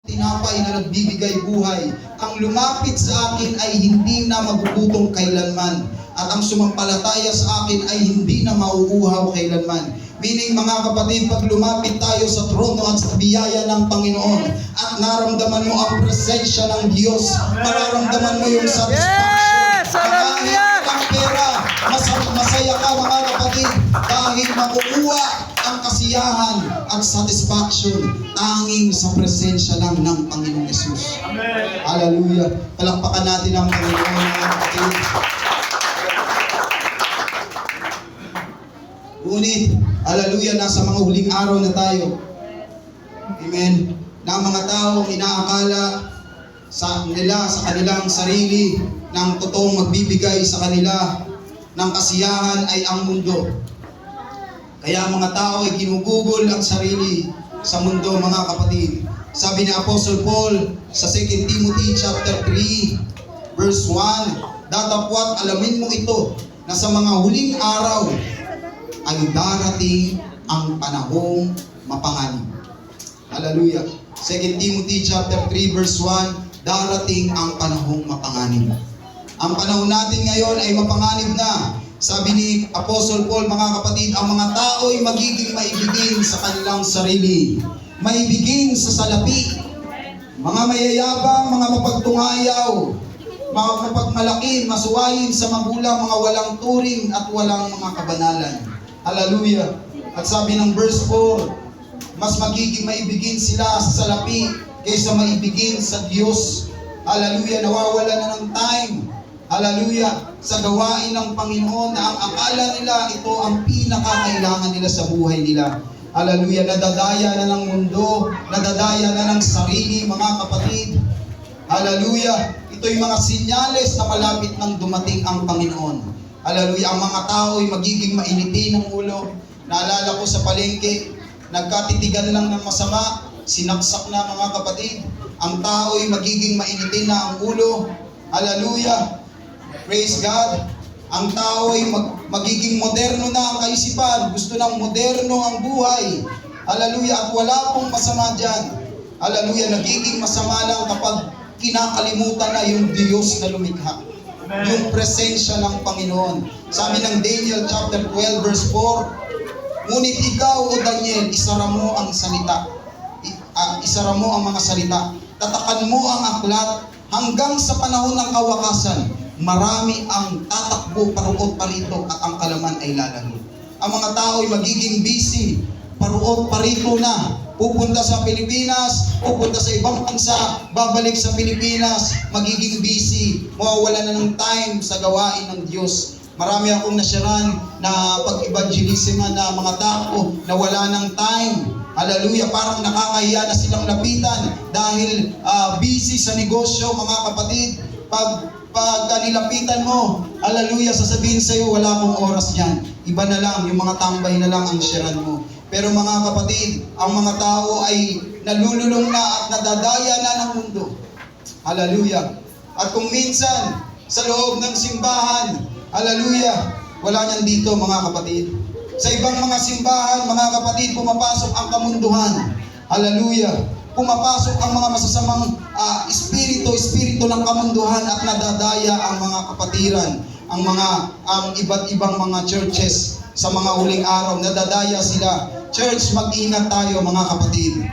tinapay na nagbibigay buhay. Ang lumapit sa akin ay hindi na magugutom kailanman. At ang sumampalataya sa akin ay hindi na mauuhaw kailanman. Meaning mga kapatid, pag lumapit tayo sa trono at sa biyaya ng Panginoon at naramdaman mo ang presensya ng Diyos, mararamdaman mo yung satisfaction. Kahit ang pera, masaya ka mga kapatid dahil makukuha ang kasiyahan at satisfaction tanging sa presensya lang ng Panginoong Yesus. Amen. Hallelujah. Palakpakan natin ang Panginoon mga kapatid. Ngunit, hallelujah, nasa mga huling araw na tayo. Amen. Na mga taong inaakala sa kanilang sarili ng totoong magbibigay sa kanila ng kasiyahan ay ang mundo. Kaya mga tao ay ginugugol ang sarili sa mundo mga kapatid. Sabi ni Apostle Paul sa 2 Timothy chapter 3 verse 1, datapwat alamin mo ito na sa mga huling araw ay darating ang panahong mapanganib. Hallelujah. 2 Timothy chapter 3 verse 1, darating ang panahong mapanganib. Ang panahon natin ngayon ay mapanganib na. Sabi ni Apostle Paul, mga kapatid, ang mga tao ay magiging maibigin sa kanilang sarili. Maibigin sa salapi. Mga mayayabang, mga mapagtungayaw, mga mapagmalaki, masuwayin sa magulang, mga walang turing at walang mga kabanalan. Hallelujah. At sabi ng verse 4, mas magiging maibigin sila sa salapi kaysa maibigin sa Diyos. Hallelujah. Nawawala na ng time. Hallelujah. Sa gawain ng Panginoon na ang akala nila ito ang pinakakailangan nila sa buhay nila. Hallelujah. Nadadaya na ng mundo. Nadadaya na ng sarili, mga kapatid. Hallelujah. Ito'y mga sinyales na malapit nang dumating ang Panginoon. Hallelujah. Ang mga tao ay magiging mainitin ng ulo. Naalala ko sa palengke, nagkatitigan lang ng masama, sinaksak na mga kapatid. Ang tao ay magiging mainitin na ang ulo. Hallelujah. Praise God. Ang tao ay magiging moderno na ang kaisipan. Gusto ng moderno ang buhay. Hallelujah. At wala pong masama dyan. Hallelujah. Nagiging masama lang kapag kinakalimutan na yung Diyos na lumikha. Yung presensya ng Panginoon. Sabi ng Daniel chapter 12 verse 4, ngunit ikaw o Daniel, isara mo ang salita. Isara mo ang mga salita. Tatakan mo ang aklat hanggang sa panahon ng kawakasan. Marami ang tatakbo paruot parito at ang kalaman ay lalago. Ang mga tao ay magiging busy, paruot parito na. Pupunta sa Pilipinas, pupunta sa ibang bansa, babalik sa Pilipinas, magiging busy, mawawala na ng time sa gawain ng Diyos. Marami akong nasyaran na pag-evangelism na mga tao na wala ng time. Hallelujah, parang nakakahiya na silang lapitan dahil busy sa negosyo, mga kapatid. Pag nilapitan mo, hallelujah, sasabihin sa'yo, wala akong oras yan. Iba na lang, yung mga tambay na lang ang sharan mo. Pero mga kapatid, ang mga tao ay nalululong na at nadadaya na ng mundo. Hallelujah. At kung minsan, sa loob ng simbahan, hallelujah, wala niyan dito mga kapatid. Sa ibang mga simbahan, mga kapatid, pumapasok ang kamunduhan. Hallelujah. Pumapasok ang mga masasamang espiritu ng kamunduhan at nadadaya ang mga kapatiran, ang iba't ibang mga churches sa mga huling araw. Nadadaya sila. Church, mag-ingat tayo mga kapatid.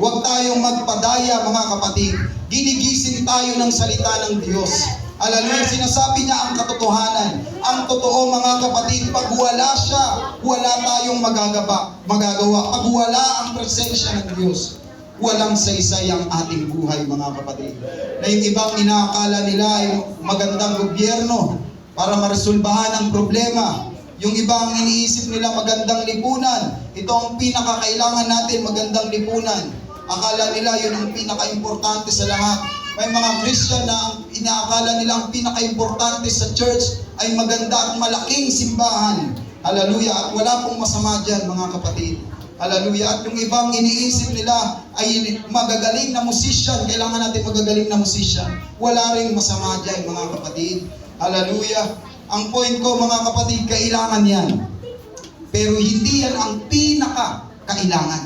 Huwag tayong magpadaya mga kapatid. Ginigising tayo ng salita ng Diyos. Hallelujah, sinasabi niya ang katotohanan. Ang totoo mga kapatid, pag wala siya, wala tayong magagawa. Pag wala ang presensya ng Diyos, walang saysay ang ating buhay mga kapatid. Na yung ibang inaakala nila ay magandang gobyerno para maresolbahan ang problema. Yung ibang iniisip nila magandang lipunan. Ito ang pinakakailangan natin, magandang lipunan. Akala nila yun ang pinaka-importante sa lahat. May mga Christian na inaakala nila ang pinaka-importante sa church ay maganda at malaking simbahan. Hallelujah. At wala pong masama dyan mga kapatid. Hallelujah. At yung ibang iniisip nila ay magagaling na musician. Kailangan natin magagaling na musician. Wala rin masama dyan mga kapatid. Hallelujah. Ang point ko mga kapatid, kailangan yan. Pero hindi yan ang pinaka-kailangan.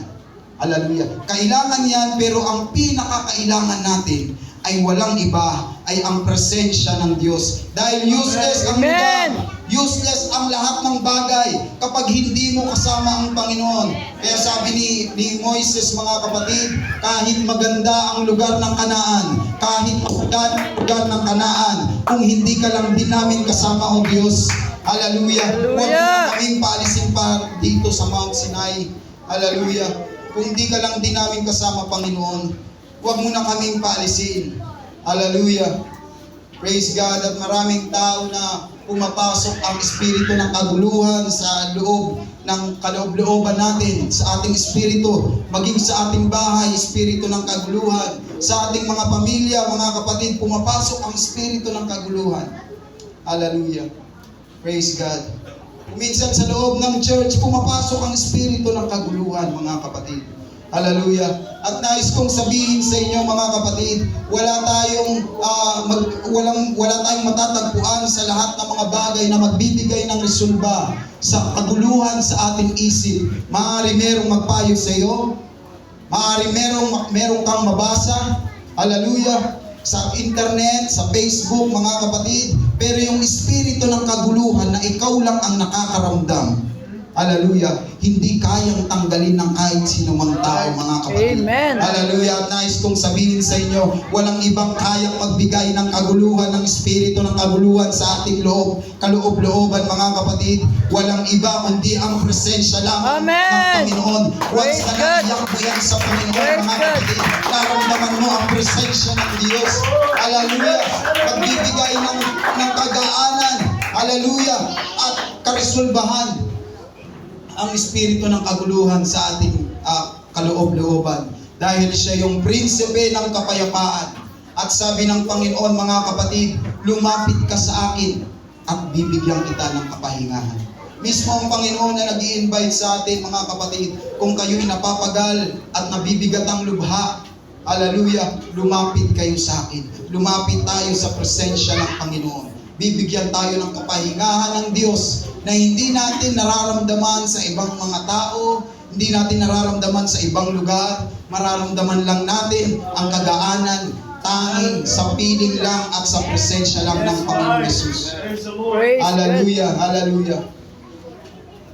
Hallelujah. Kailangan yan, pero ang pinakakailangan natin ay walang iba, ay ang presensya ng Diyos. Dahil useless ang lugar, useless ang lahat ng bagay kapag hindi mo kasama ang Panginoon. Kaya sabi ni Moises, mga kapatid, kahit maganda ang lugar ng Kanaan, kahit maganda ang lugar ng Kanaan, kung hindi ka lang din namin kasama o Diyos, hallelujah, huwag mo kaming paalisin pa dito sa Mount Sinai. Hallelujah. Kung hindi ka lang din namin kasama, Panginoon, huwag mo na kaming paalisin. Hallelujah. Praise God. At maraming tao na pumapasok ang espiritu ng kaguluhan sa loob ng kaloob-looban natin, sa ating espiritu, maging sa ating bahay, espiritu ng kaguluhan. Sa ating mga pamilya, mga kapatid, pumapasok ang espiritu ng kaguluhan. Hallelujah. Praise God. Minsan sa loob ng church, pumapasok ang espiritu ng kaguluhan, mga kapatid. Hallelujah. At nais kong sabihin sa inyo, mga kapatid, wala tayong matatagpuan sa lahat ng mga bagay na magbibigay ng resolba sa kaguluhan sa ating isip. Maaari merong magpayo sa iyo, maaari merong kang mabasa, hallelujah, sa internet, sa Facebook, mga kapatid, pero yung espiritu ng kaguluhan na ikaw lang ang nakakaramdam, hallelujah, hindi kayang tanggalin ng kahit sino mang tao, mga kapatid. Amen. Hallelujah. At nais kong sabihin sa inyo, walang ibang kayang magbigay ng kaguluhan, ng espiritu ng kaguluhan sa ating loob, kaloob-looban, mga kapatid. Walang iba kundi ang presensya lamang ng Panginoon. Once na naiyak mo yan sa Panginoon, mga kapatid, naramdaman mo ang presensya ng Diyos. Hallelujah. Magbibigay ng kagaanan, hallelujah, at karesolbahan ang espiritu ng kaguluhan sa ating kaloob-looban. Dahil siya yung prinsipe ng kapayapaan. At sabi ng Panginoon, mga kapatid, lumapit ka sa akin at bibigyan kita ng kapahingahan. Mismo ang Panginoon na nag-i-invite sa atin, mga kapatid, kung kayo'y napapagal at nabibigat ang lubha, hallelujah, lumapit kayo sa akin. Lumapit tayo sa presensya ng Panginoon. Bibigyan tayo ng kapahingahan ng Diyos na hindi natin nararamdaman sa ibang mga tao, hindi natin nararamdaman sa ibang lugar, mararamdaman lang natin ang kagaanan tanging sa piling lang at sa presensya lang ng Panginoon Jesus. Hallelujah, hallelujah.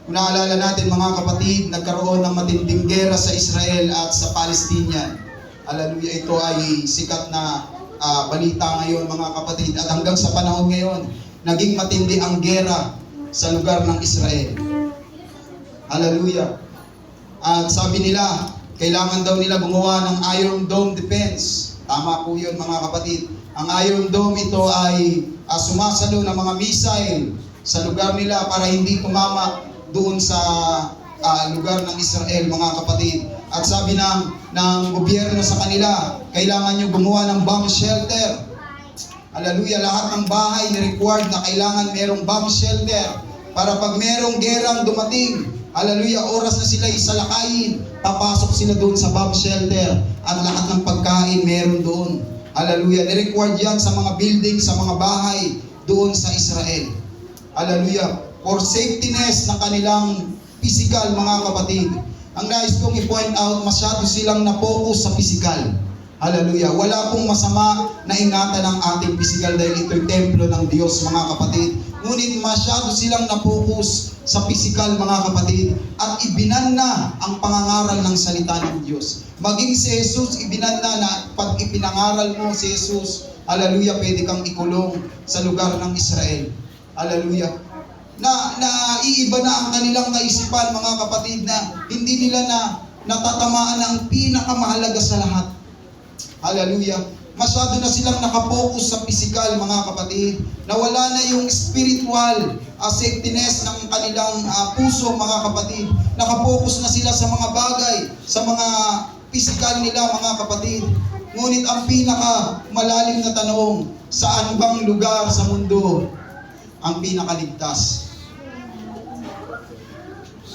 Kung naalala natin, mga kapatid, nagkaroon ng matinding gera sa Israel at sa Palestinian. Hallelujah, ito ay sikat na balita ngayon, mga kapatid, at hanggang sa panahon ngayon, naging matindi ang gera sa lugar ng Israel. Hallelujah. At sabi nila, kailangan daw nila gumawa ng Iron Dome defense. Tama po yun, mga kapatid. Ang Iron Dome, ito ay sumasalo ng mga missile sa lugar nila para hindi tumama doon sa lugar ng Israel, mga kapatid. At sabi ng gobyerno sa kanila, kailangan nyo gumawa ng bomb shelter. Hallelujah, lahat ng bahay ni-required na kailangan merong bomb shelter para pag merong gerang dumating, hallelujah, oras na sila isalakayin, papasok sila doon sa bomb shelter at lahat ng pagkain meron doon. Hallelujah, ni-required yan sa mga building, sa mga bahay doon sa Israel. Hallelujah, for safetyness ng kanilang physical, mga kapatid. Ang nais kong i-point out, masyado silang na-focus sa physical. Hallelujah. Wala pong masama na ingatan ng ating physical dahil ito'y templo ng Diyos, mga kapatid. Ngunit masyado silang na-focus sa physical, mga kapatid, at ibinan na ang pangangaral ng salita ng Diyos. Maging si Jesus, ibinan na pag ipinangaral mo si Jesus, hallelujah, pwede kang ikulong sa lugar ng Israel. Hallelujah. Na iiba na ang kanilang kaisipan, mga kapatid, na hindi nila natatamaan ang pinakamahalaga sa lahat. Hallelujah. Masyado na silang nakapokus sa physical, mga kapatid, na wala na yung spiritual safetyness ng kanilang puso, mga kapatid. Nakapokus na sila sa mga bagay, sa mga physical nila, mga kapatid. Ngunit ang pinaka malalim na tanong, saan bang lugar sa mundo ang pinakaligtas?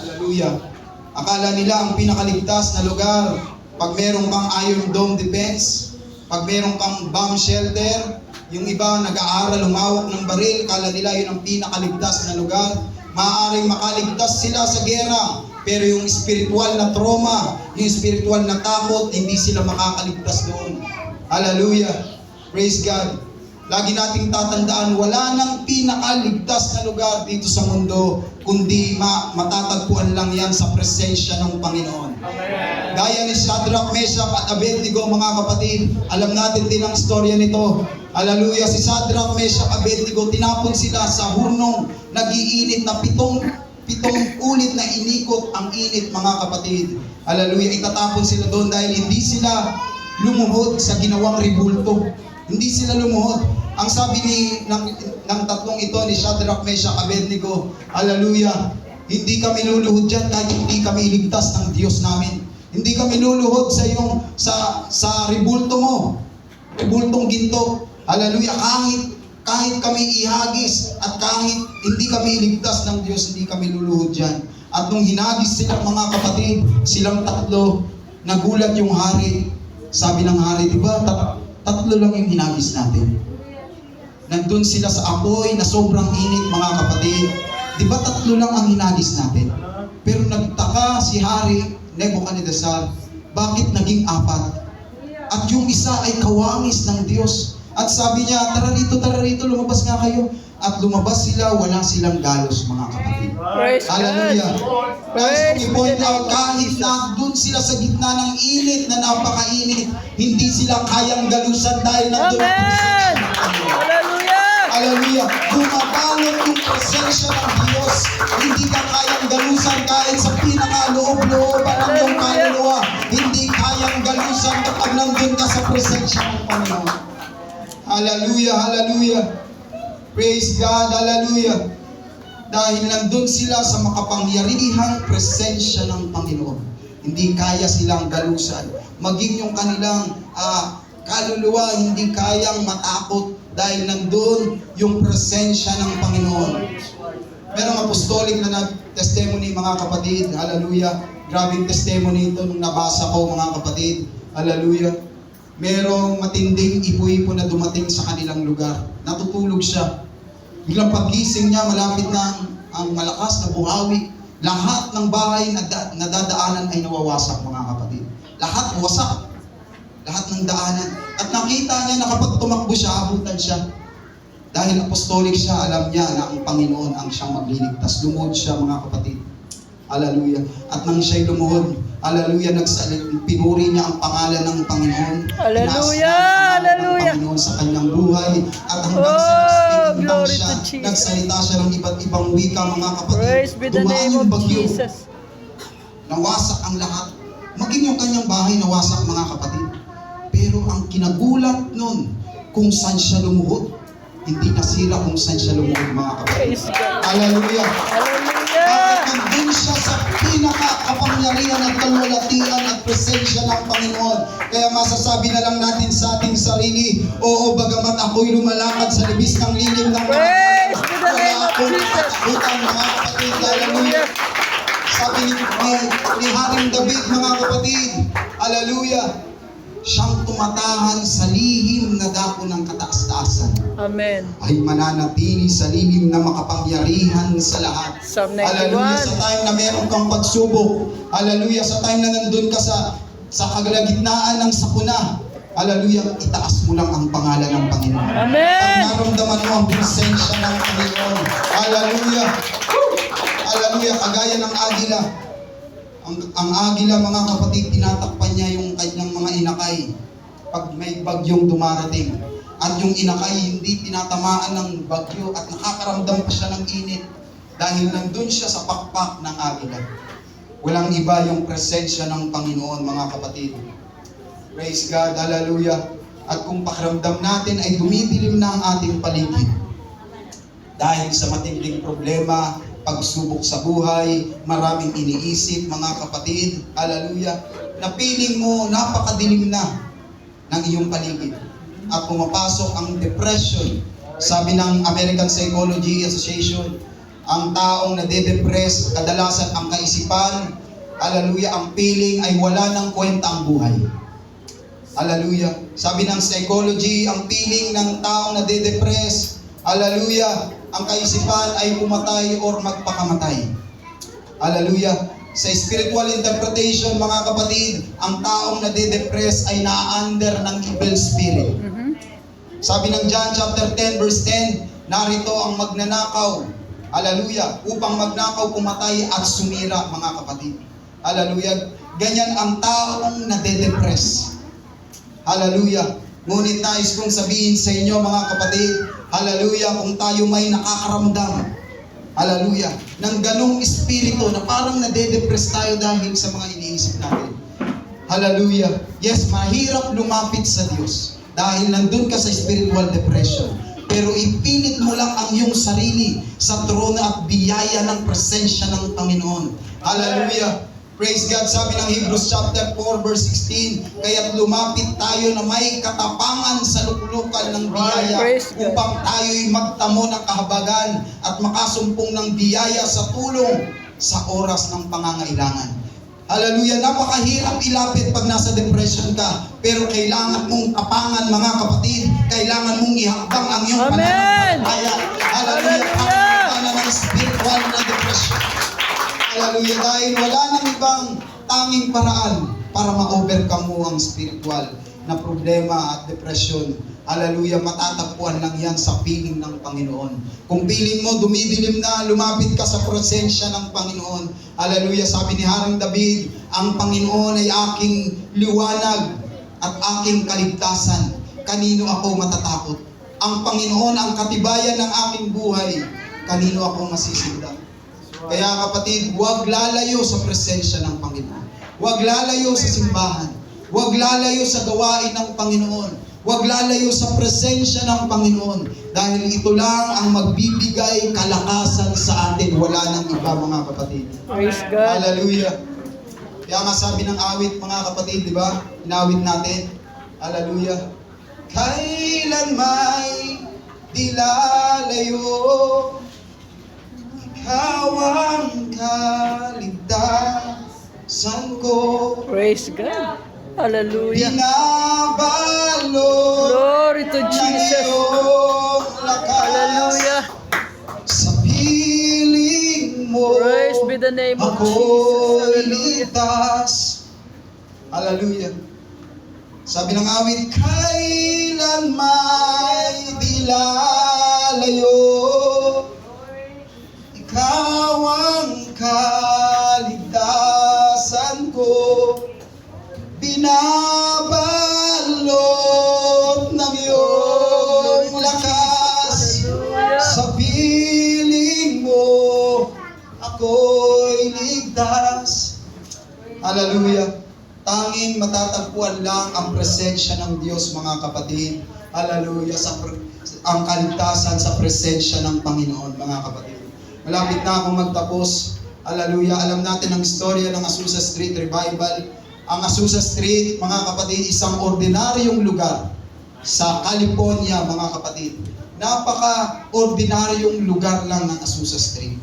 Hallelujah. Akala nila ang pinakaligtas na lugar, pag meron kang Iron Dome defense, pag meron kang bomb shelter, yung iba nag-aaral, lumawak ng baril, akala nila yun ang pinakaligtas na lugar. Maaaring makaligtas sila sa gera, Pero yung spiritual na trauma, yung spiritual na takot, hindi sila makakaligtas doon. Hallelujah. Praise God. Lagi nating tatandaan, wala nang pinakaligtas na lugar dito sa mundo, kundi matatagpuan lang yan sa presensya ng Panginoon. Amen. Gaya ni Shadrach, Meshach at Abednego, mga kapatid, alam natin din ang storya nito. Hallelujah. Si Shadrach, Meshach, Abednego, tinapon sila sa hurnong nag-iinit na pitong ulit na inikot ang init, mga kapatid. Hallelujah. Itatapon sila doon dahil hindi sila lumuhod sa ginawang ribulto. Hindi sila lumuhod. Ang sabi ng tatlong ito ni Shadrach, Meshach, Abednego, hallelujah, hindi kami luluhod dyan kahit hindi kami iligtas ng Diyos namin. Hindi kami luluhod sa ribulto mo, ribultong ginto. Hallelujah. Kahit kami ihagis at kahit hindi kami iligtas ng Diyos, hindi kami luluhod dyan. At nung hinagis sila, mga kapatid, silang tatlo, nagulat yung hari. Sabi ng hari, di ba, tatlo lang yung hinagis natin. Nandun sila sa apoy na sobrang init, mga kapatid. Di ba tatlo lang ang hinagis natin? Pero nagtaka si Hari Nebuchadnezzar, bakit naging apat? At yung isa ay kawangis ng Diyos. At sabi niya, tara rito, lumabas nga kayo. At lumabas sila, wala silang galos, mga kapatid. Praise Hallelujah. God. Guys, i-point out, kahit na doon sila sa gitna ng init na napakainit, hindi sila kayang galusan dahil nandun ang presensya Amen. ng Panginoon. Hallelujah. Hallelujah. Bumabalot yung presensya ng Diyos. Hindi ka kayang galusan kahit sa pinakaloob-looban ng iyong kaluluwa. Hindi kayang galusan kapag nandun ka sa presensya ng Panginoon. Hallelujah, hallelujah. Praise God, hallelujah. Dahil nandun sila sa makapangyarihang presensya ng Panginoon. Hindi kaya silang galusan. Maging yung kanilang kaluluwa, hindi kayang matakot dahil nandun yung presensya ng Panginoon. Merong apostolic na testimony, mga kapatid. Hallelujah. Grabing testimony ito nung nabasa ko, mga kapatid. Hallelujah. Merong matinding ipo-ipo na dumating sa kanilang lugar. Natutulog siya. Biglang paggising niya, malapit na ang malakas na buhawi. Lahat ng bahay na nadadaanan ay nawawasak, mga kapatid. Lahat wasak. Lahat ng daanan. At nakita niya na kapag tumakbo siya, abutan siya. Dahil apostolic siya, alam niya na ang Panginoon ang siyang magliligtas. Lumuhod siya, mga kapatid. Hallelujah. At nang siya'y lumuhod, hallelujah, pinuri niya ang pangalan ng Panginoon. Hallelujah. Hallelujah. Ng Panginoon sa kanyang buhay. At hanggang sa glory siya, to Jesus. nagsalita siya ng iba't ibang wika, mga kapatid. Praise be the Dumaan name yung of bagyo. Jesus. Nawasak ang lahat. Maging yung kanyang bahay nawasak, mga kapatid. Pero ang kinagulat nun, kung saan siya lumuhod, hindi nasira kung saan siya lumuhod, mga kapatid. Praise God. Hallelujah. Hallelujah. Nandun siya sa pinaka-kapangyarihan at kalwalatian at presensya ng Panginoon. Kaya masasabi na lang natin sa ating sarili, oo, bagamat ako'y lumalakad sa libis ng lilim ng mga Praise be the name of akong Jesus. katakutan, mga kapatid. Hallelujah. Sabi ni Haring David, mga kapatid, hallelujah, siyang tumatahan sa lihim na dako ng kataas-taasan. Amen. Ay mananatili sa lihim na makapangyarihan sa lahat. Psalm Hallelujah, sa 91. time na meron kang pagsubok. Hallelujah, sa time na nandun ka sa kalagitnaan ng sakuna. Hallelujah, itaas mo lang ang pangalan ng Panginoon. Amen. Pag naramdaman mo ang presensya ng Panginoon. Hallelujah. Hallelujah, kagaya ng agila. Ang agila, mga kapatid, tinatakpan niya yung kanyang mga inakay pag may bagyong dumarating. At yung inakay hindi tinatamaan ng bagyo at nakakaramdam pa siya ng init dahil nandun siya sa pakpak ng agila. Walang iba yung presensya ng Panginoon, mga kapatid. Praise God, hallelujah. At kung pakiramdam natin ay dumidilim na ang ating paligid dahil sa matinding problema, pagsubok sa buhay, maraming iniisip, mga kapatid, hallelujah, na feeling mo napakadilim na ng iyong paligid. At pumapasok ang depression. Sabi ng American Psychology Association, ang taong nade-depress, kadalasan ang kaisipan, hallelujah, ang feeling ay wala ng kwenta ang buhay. Hallelujah. Sabi ng psychology, ang feeling ng taong nade-depress, hallelujah, ang kaisipan ay pumatay or magpakamatay. Hallelujah. Sa spiritual interpretation, mga kapatid, ang taong nade-depress ay na-under ng evil spirit. Sabi ng John chapter 10 verse 10, narito ang magnanakaw, hallelujah, upang magnakaw, pumatay at sumira, mga kapatid. Hallelujah. Ganyan ang taong nade-depress. Hallelujah. Ngunit nais kong sabihin sa inyo, mga kapatid, hallelujah, kung tayo may nakakaramdam, hallelujah, ng ganong espiritu na parang nade-depress tayo dahil sa mga iniisip natin. Hallelujah. Yes, mahirap lumapit sa Diyos dahil nandun ka sa spiritual depression. Pero ipilit mo lang ang iyong sarili sa trono at biyaya ng presensya ng Panginoon. Hallelujah. Praise God. Sabi ng Hebrews chapter 4 verse 16, kaya't lumapit tayo na may katapangan sa luklukan ng biyaya upang tayo'y magtamo ng kahabagan at makasumpong ng biyaya sa tulong sa oras ng pangangailangan. Hallelujah. Napakahirap ilapit pag nasa depression ka, pero kailangan mong tapangan, mga kapatid. Kailangan mong ihakbang ang iyong pananampalataya. Hallelujah. Para ng spiritual na depression. Hallelujah. Dahil wala nang ibang tanging paraan para ma-overcome mo ang spiritual na problema at depression. Hallelujah. Matatagpuan lang yan sa piling ng Panginoon. Kung piling mo dumidilim na, lumapit ka sa presensya ng Panginoon. Hallelujah. Sabi ni Haring David, ang Panginoon ay aking liwanag at aking kaligtasan. Kanino ako matatakot? Ang Panginoon ang katibayan ng aking buhay. Kanino ako masisigla? Kaya kapatid, huwag lalayo sa presensya ng Panginoon. Huwag lalayo sa simbahan. Huwag lalayo sa gawain ng Panginoon. Huwag lalayo sa presensya ng Panginoon. Dahil ito lang ang magbibigay kalakasan sa atin. Wala nang iba, mga kapatid. Praise God. Hallelujah. Kaya nga sabi ng awit, mga kapatid, di ba? Inawit natin. Hallelujah. Kailan may di lalayo, ikaw ang kaligtasan ko. Praise God. Hallelujah. Binabalot Glory to ng Jesus. iyong lakas. Hallelujah. Sa piling mo, Praise be the name of ako'y Jesus. Hallelujah. ligtas. Hallelujah. Sabi ng awit, kailan may di lalayo, ikaw ang kaligtasan ko. Binabalot ng iyong lakas. Sa piling mo, ako'y ligtas. Hallelujah. Tanging matatagpuan lang ang presensya ng Diyos, mga kapatid. Hallelujah. Ang kaligtasan sa presensya ng Panginoon, mga kapatid. Malapit na akong magtapos. Hallelujah. Alam natin ang istorya ng Azusa Street Revival. Ang Azusa Street, mga kapatid, isang ordinaryong lugar sa California, mga kapatid. Napaka-ordinaryong lugar lang ng Azusa Street.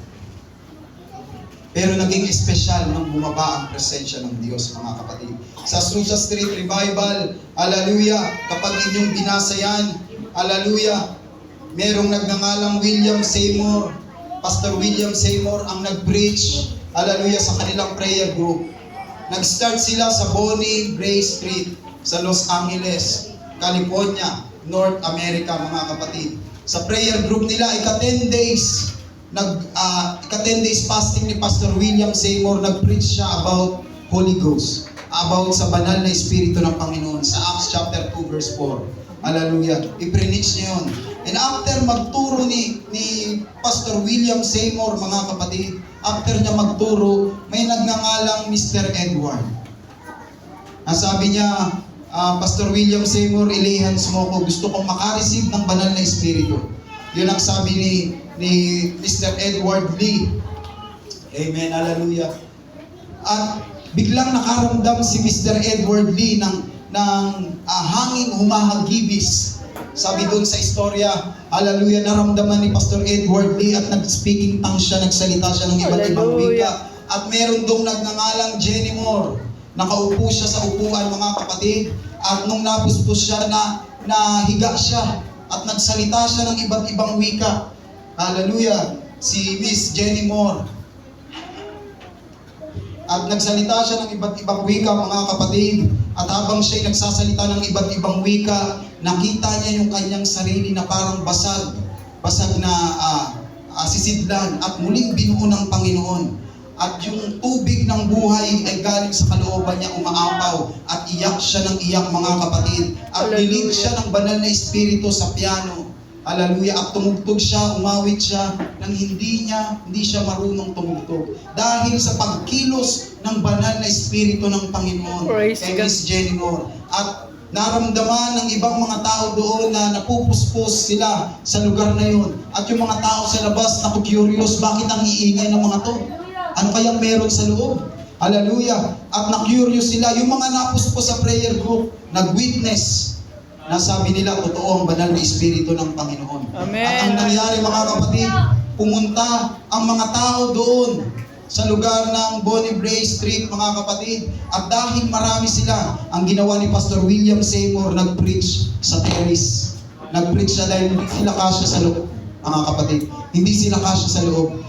Pero naging espesyal nung bumaba ang presensya ng Diyos, mga kapatid. Sa Azusa Street Revival, hallelujah, kapag inyong binasa yan, hallelujah, merong nagngangalang William Seymour, Pastor William Seymour ang nag-preach, hallelujah, sa kanilang prayer group. Nag-start sila sa Bonnie Gray Street sa Los Angeles, California, North America, mga kapatid. Sa prayer group nila, ika-10 days, ika-10 days fasting ni Pastor William Seymour, nag-preach siya about Holy Ghost, about sa banal na Espiritu ng Panginoon, sa Acts chapter 2 verse 4. Hallelujah. I-preach niya yun. And after magturo ni Pastor William Seymour, mga kapatid, after niya magturo, may nagngangalang Mr. Edward. Ang sabi niya, Pastor William Seymour, ilihans mo ko, gusto kong makareceive ng banal na Espiritu. Yun ang sabi ni Mr. Edward Lee. Amen, hallelujah. At biglang nakaramdam si Mr. Edward Lee ng hangin humahagibis. Sabi doon sa istorya, hallelujah, naramdaman ni Pastor Edward Lee at nag-speaking tongue siya, nagsalita siya ng iba't ibang wika. At meron doong nagngangalang Jenny Moore. Nakaupo siya sa upuan, mga kapatid. At nung napuspos siya, nahiga siya at nagsalita siya ng iba't ibang wika. Hallelujah. Si Miss Jenny Moore. At nagsalita siya ng iba't ibang wika, mga kapatid. At habang siya'y nagsasalita ng iba't ibang wika, nakita niya yung kanyang sarili na parang basag na sisidlan at muling binuo ng Panginoon. At yung tubig ng buhay ay galing sa kalooban niya, umaapaw at iyak siya ng iyak, mga kapatid. At nilig siya ng banal na espiritu sa piano. Hallelujah. At tumugtog siya, umawit siya nang hindi siya marunong tumugtog. Dahil sa pagkilos ng banal na espiritu ng Panginoon kay Miss Jenny Moore. At naramdaman ng ibang mga tao doon na napupuspos sila sa lugar na yun. At yung mga tao sa labas naku-curious, bakit ang iingay ng mga to? Ano kayang meron sa loob? Hallelujah. At na-curious sila. Yung mga napuspos sa prayer group, nag-witness. Nasabi nila, totoo ang banal na espiritu ng Panginoon. Amen. At ang nangyari, mga kapatid, pumunta ang mga tao doon sa lugar ng Bonnie Bray Street, mga kapatid. At dahil marami sila, ang ginawa ni Pastor William Seymour, nag-preach sa terrace. Nag-preach siya dahil hindi sila kasya sa loob, mga kapatid. Hindi sila kasya sa loob.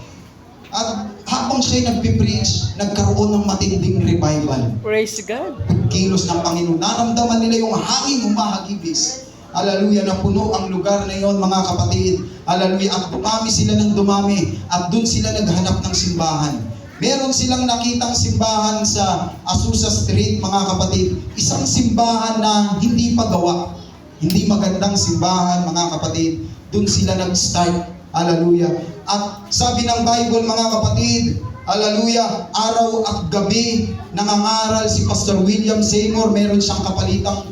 At habang siya'y nagpipreach, nagkaroon ng matinding revival. Praise God. Kilos ng Panginoon. Naramdaman nila yung hangin humahagibis. Hallelujah, na puno ang lugar na yon, mga kapatid. Hallelujah, at dumami sila ng dumami. At doon sila naghanap ng simbahan. Meron silang nakitang simbahan sa Azusa Street, mga kapatid. Isang simbahan na hindi pa gawa. Hindi magandang simbahan, mga kapatid. Doon sila nag-start. Hallelujah. At sabi ng Bible, mga kapatid, hallelujah, araw at gabi nangangaral si Pastor William Seymour. Meron siyang kapalitang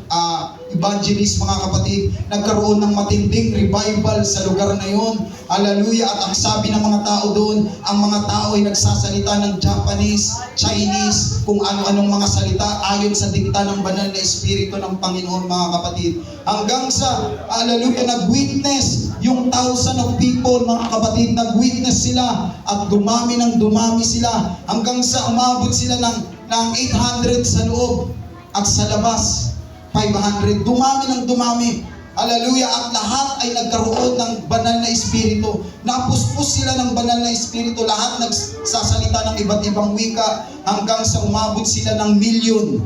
evangelist, mga kapatid. Nagkaroon ng matinding revival sa lugar na yon. Hallelujah. At ang sabi ng mga tao doon, ang mga tao ay nagsasalita ng Japanese, Chinese, kung ano-anong mga salita ayon sa dikta ng banal na espiritu ng Panginoon, mga kapatid. Hanggang sa, hallelujah, nag-witness yung 1,000 of people, mga kapatid, nag-witness sila at dumami ng dumami sila hanggang sa umabot sila ng 800 sa loob at sa labas 500. Dumami ng dumami. Hallelujah. At lahat ay nagkaroon ng banal na espiritu. Napuspos sila ng banal na espiritu. Lahat nagsasalita ng iba't ibang wika hanggang sa umabot sila ng milyon.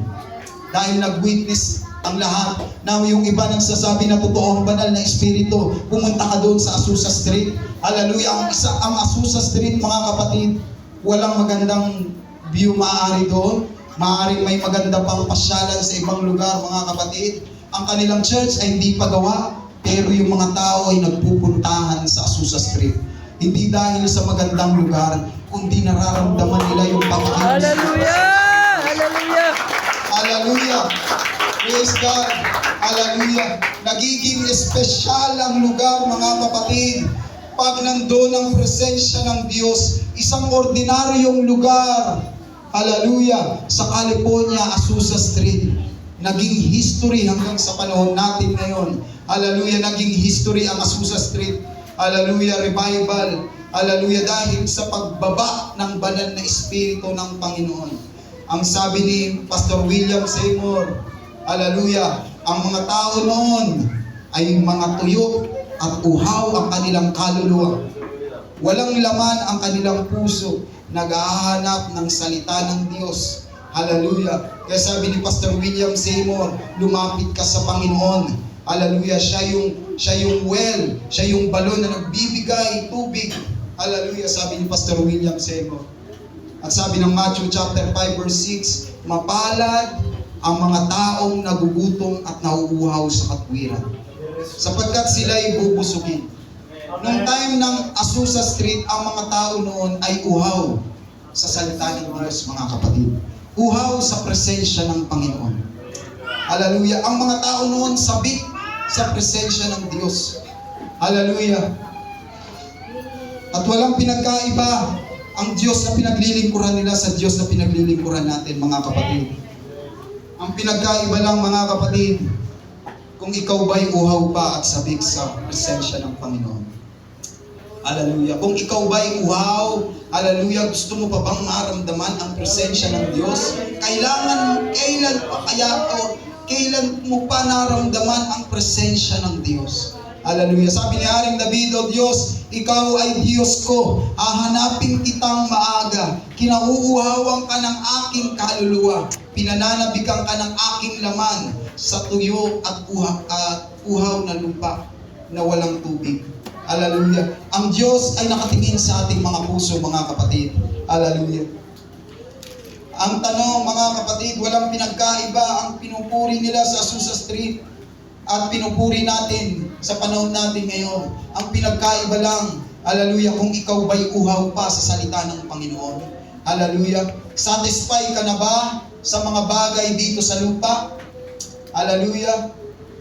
Dahil nag-witness ang lahat. Na yung iba nagsasabi na totoo ang banal na espiritu. Pumunta ka doon sa Azusa Street. Hallelujah. Ang Azusa Street, mga kapatid, walang magandang view maaari doon. Maaaring may maganda pang pasyalan sa ibang lugar, mga kapatid. Ang kanilang church ay hindi pa gawa, pero yung mga tao ay nagpupuntahan sa Azusa Street. Hindi dahil sa magandang lugar, kundi nararamdaman nila yung pagkilos. Hallelujah! Hallelujah! Hallelujah! Praise God! Hallelujah! Nagiging espesyal ang lugar, mga kapatid. Pag nandun ang presensya ng Diyos, isang ordinaryong lugar, hallelujah, sa California, Azusa Street, naging history hanggang sa panahon natin ngayon. Hallelujah, naging history ang Azusa Street. Hallelujah, revival. Hallelujah, dahil sa pagbaba ng banal na espiritu ng Panginoon. Ang sabi ni Pastor William Seymour, hallelujah, ang mga tao noon ay mga tuyo at uhaw ang kanilang kaluluwa. Walang laman ang kanilang puso. Naghahanap ng salita ng Diyos. Hallelujah. Kaya sabi ni Pastor William Seymour, lumapit ka sa Panginoon. Hallelujah. Siya yung well, siya yung balon na nagbibigay tubig. Hallelujah. Sabi ni Pastor William Seymour. At sabi ng Matthew chapter 5 verse 6, mapalad ang mga taong nagugutom at nauuhaw sa katwiran, sapagkat sila'y bubusugin. Nung time ng Azusa Street, ang mga tao noon ay uhaw sa salita ng Diyos, mga kapatid. Uhaw sa presensya ng Panginoon. Hallelujah. Ang mga tao noon sabik sa presensya ng Diyos. Hallelujah. At walang pinagkaiba ang Diyos na pinaglilingkuran nila sa Diyos na pinaglilingkuran natin, mga kapatid. Ang pinagkaiba lang, mga kapatid, kung ikaw ba'y uhaw pa at sabik sa presensya ng Panginoon. Hallelujah. Kung ikaw ba'y uhaw, hallelujah, gusto mo pa bang maramdaman ang presensya ng Diyos? Kailan mo pa naramdaman ang presensya ng Diyos? Hallelujah. Sabi ni Haring David, O Diyos, ikaw ay Diyos ko. Hahanapin kitang maaga. Kinauuhawan ka ng aking kaluluwa. Pinananabikan ka ng aking laman sa tuyo at uhaw na lupa na walang tubig. Hallelujah. Ang Diyos ay nakatingin sa ating mga puso, mga kapatid. Hallelujah. Ang tanong, mga kapatid, walang pinagkaiba ang pinupuri nila sa Azusa Street at pinupuri natin sa panahon natin ngayon. Ang pinagkaiba lang, hallelujah, kung ikaw ba'y uhaw pa sa salita ng Panginoon. Hallelujah. Satisfy ka na ba sa mga bagay dito sa lupa? Hallelujah.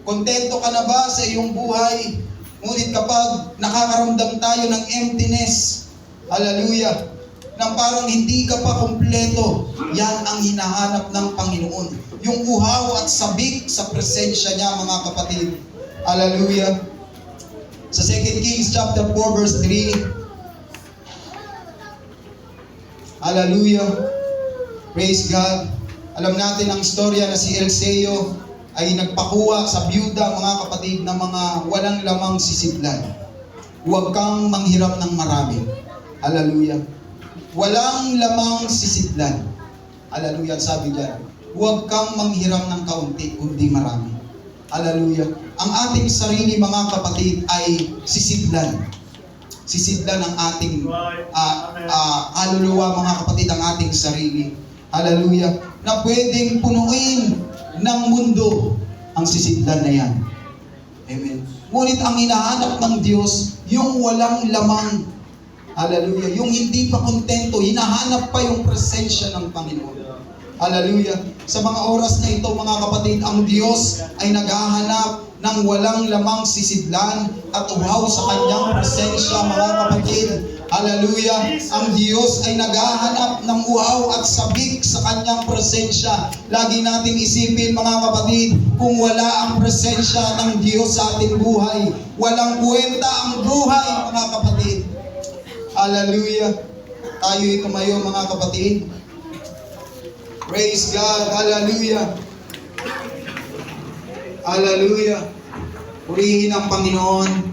Kontento ka na ba sa iyong buhay? Ngunit kapag nakakaramdam tayo ng emptiness, hallelujah, na parang hindi ka pa kumpleto, yan ang hinahanap ng Panginoon. Yung uhaw at sabik sa presensya niya, mga kapatid. Hallelujah. Sa 2 Kings chapter 4 verse 3. Hallelujah. Praise God. Alam natin ang istorya na si Eliseo ay nagpakuha sa byuda, mga kapatid, na mga walang lamang sisidlan. Huwag kang manghiram ng marami. Hallelujah. Walang lamang sisidlan. Hallelujah. Sabi diyan, huwag kang manghiram ng kaunti, kundi marami. Hallelujah. Ang ating sarili, mga kapatid, ay sisidlan. Sisidlan ang ating kaluluwa, mga kapatid, ang ating sarili. Hallelujah. Na pwedeng punuin ng mundo ang sisidlan na yan. Amen. Ngunit ang hinahanap ng Diyos, yung walang lamang. Hallelujah. Yung hindi pa kontento, hinahanap pa yung presensya ng Panginoon. Hallelujah. Sa mga oras na ito, mga kapatid, ang Diyos ay naghahanap ng walang lamang sisidlan at uhaw sa kanyang presensya, mga kapatid. Hallelujah. Ang Diyos ay naghahanap ng uhaw at sabik sa kanyang presensya. Lagi nating isipin, mga kapatid, kung wala ang presensya ng Diyos sa ating buhay, walang buwenta ang buhay, mga kapatid. Hallelujah. Tayo'y tumayo, mga kapatid. Praise God. Hallelujah. Hallelujah. Purihin ang Panginoon.